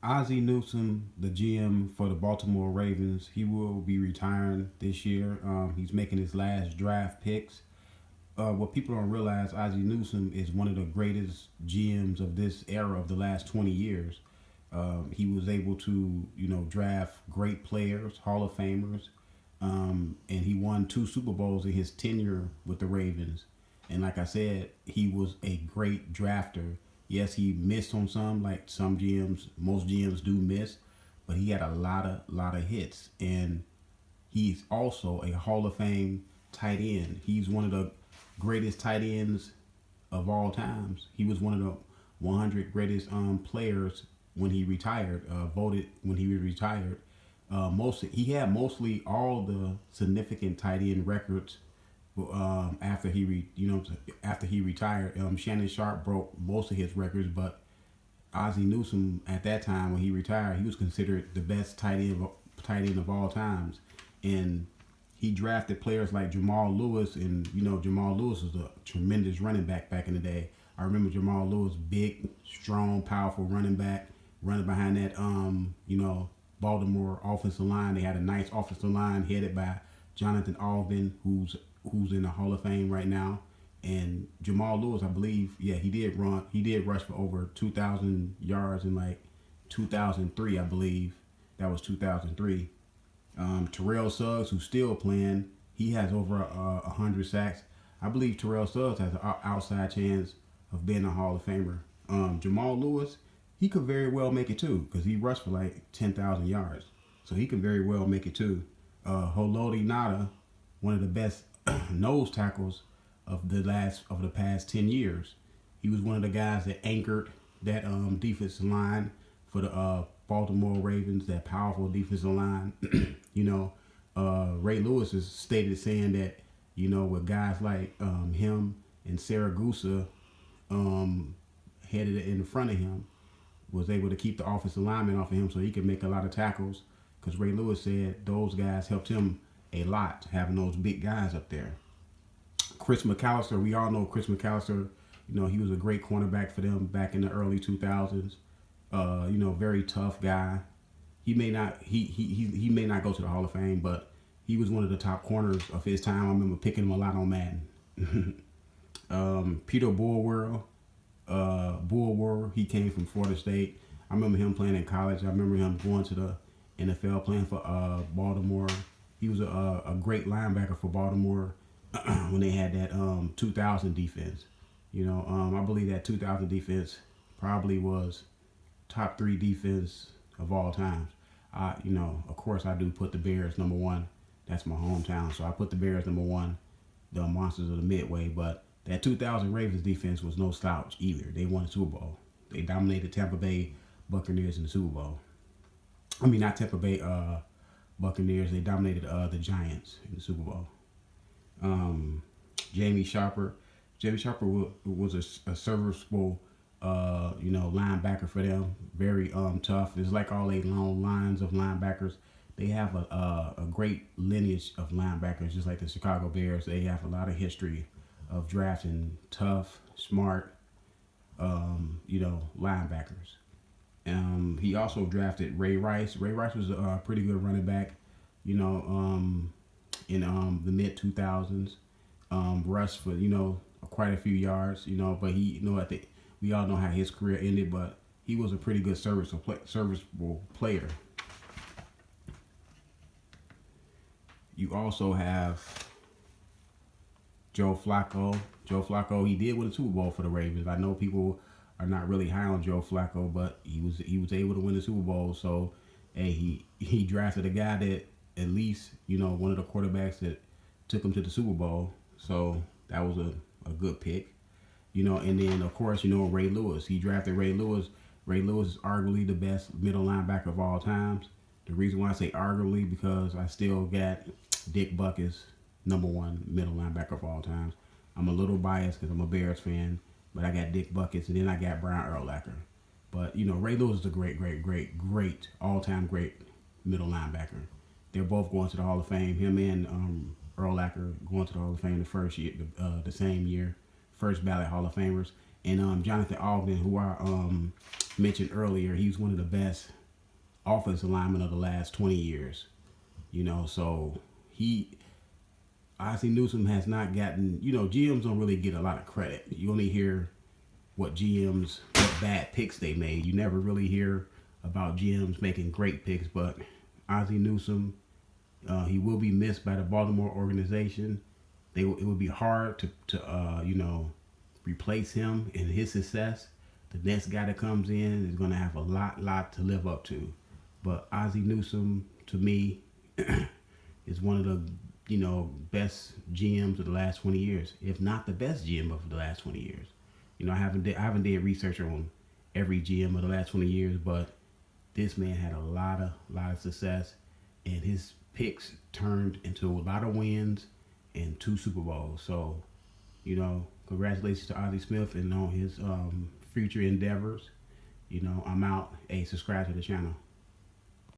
Ozzie Newsome, the GM for the Baltimore Ravens, he will be retiring this year. He's making his last draft picks. What people don't realize, Ozzie Newsome is one of the greatest GMs of this era of the last 20 years. He was able to, draft great players, Hall of Famers, and he won two Super Bowls in his tenure with the Ravens. And like I said, he was a great drafter. Yes, he missed on some, like some GMs, most GMs do miss, but he had a lot of hits, and he's also a Hall of Fame tight end. He's one of the greatest tight ends of all times. He was one of the 100 greatest players when he retired. Voted when he retired. He had mostly all the significant tight end records. After he retired, Shannon Sharp broke most of his records, but Ozzie Newsome at that time when he retired, he was considered the best tight end of all times, and he drafted players like Jamal Lewis, and Jamal Lewis was a tremendous running back in the day. I remember Jamal Lewis, big, strong, powerful running back, running behind that Baltimore offensive line. They had a nice offensive line headed by Jonathan Ogden, who's in the Hall of Fame right now. And Jamal Lewis, I believe, yeah, he did rush for over 2,000 yards in like 2003, I believe. That was 2003. Terrell Suggs, who's still playing, he has over 100 sacks. I believe Terrell Suggs has an outside chance of being a Hall of Famer. Jamal Lewis, he could very well make it too, because he rushed for like 10,000 yards. So he could very well make it too. Haloti Nada, one of the best nose tackles of the past 10 years. He was one of the guys that anchored that defensive line for the Baltimore Ravens, that powerful defensive line. Ray Lewis is stated saying that, with guys like him and Saragusa headed in front of him, was able to keep the offensive lineman off of him so he could make a lot of tackles, because Ray Lewis said those guys helped him a lot, having those big guys up there. Chris McAllister, we all know Chris McAllister. He was a great cornerback for them back in the early 2000s. Very tough guy. He may not go to the Hall of Fame, but he was one of the top corners of his time. I remember picking him a lot on Madden. Peter Bulwer, he came from Florida State. I remember him playing in college. I remember him going to the NFL playing for Baltimore. He was a great linebacker for Baltimore when they had that 2000 defense. I believe that 2000 defense probably was top 3 defense of all times. Of course, I do put the Bears number 1. That's my hometown, so I put the Bears number 1, the Monsters of the Midway. But that 2000 Ravens defense was no slouch either. They won the Super Bowl. They dominated Tampa Bay Buccaneers in the Super Bowl. I mean, not Tampa Bay Buccaneers. They dominated the Giants in the Super Bowl. Jamie Sharper. Jamie Sharper was a serviceable, linebacker for them. Very tough. It's like all 8 long lines of linebackers. They have a great lineage of linebackers, just like the Chicago Bears. They have a lot of history of drafting tough, smart, linebackers. He also drafted Ray Rice. Ray Rice was a pretty good running back, in the mid 2000s. Rushed for quite a few yards, but he, we all know how his career ended, but he was a pretty good serviceable player. You also have Joe Flacco. Joe Flacco, he did win a Super Bowl for the Ravens. I know people are not really high on Joe Flacco, but he was able to win the Super Bowl. So, hey, he drafted a guy that at least one of the quarterbacks that took him to the Super Bowl. So that was a good pick. And then of course Ray Lewis. He drafted Ray Lewis. Ray Lewis is arguably the best middle linebacker of all times. The reason why I say arguably, because I still got Dick Buckus, number 1 middle linebacker of all times. I'm a little biased because I'm a Bears fan, but I got Dick Buckus, and then I got Brian Urlacher. But Ray Lewis is a great all-time great middle linebacker. They're both going to the Hall of Fame. Him and Urlacher going to the Hall of Fame the same year, first ballot Hall of Famers. And Jonathan Ogden, who I mentioned earlier, he's one of the best offensive linemen of the last 20 years. You know, so Ozzie Newsome has not gotten, GMs don't really get a lot of credit. You only hear what bad picks they made. You never really hear about GMs making great picks, but Ozzie Newsome, he will be missed by the Baltimore organization. It would be hard to replace him in his success. The next guy that comes in is going to have a lot to live up to. But Ozzie Newsome, to me, is one of the best GMs of the last 20 years, if not the best GM of the last 20 years. I haven't did research on every GM of the last 20 years, but this man had a lot of success, and his picks turned into a lot of wins and 2 Super Bowls. So, congratulations to Ozzie Smith and on his future endeavors. I'm out. Hey, subscribe to the channel.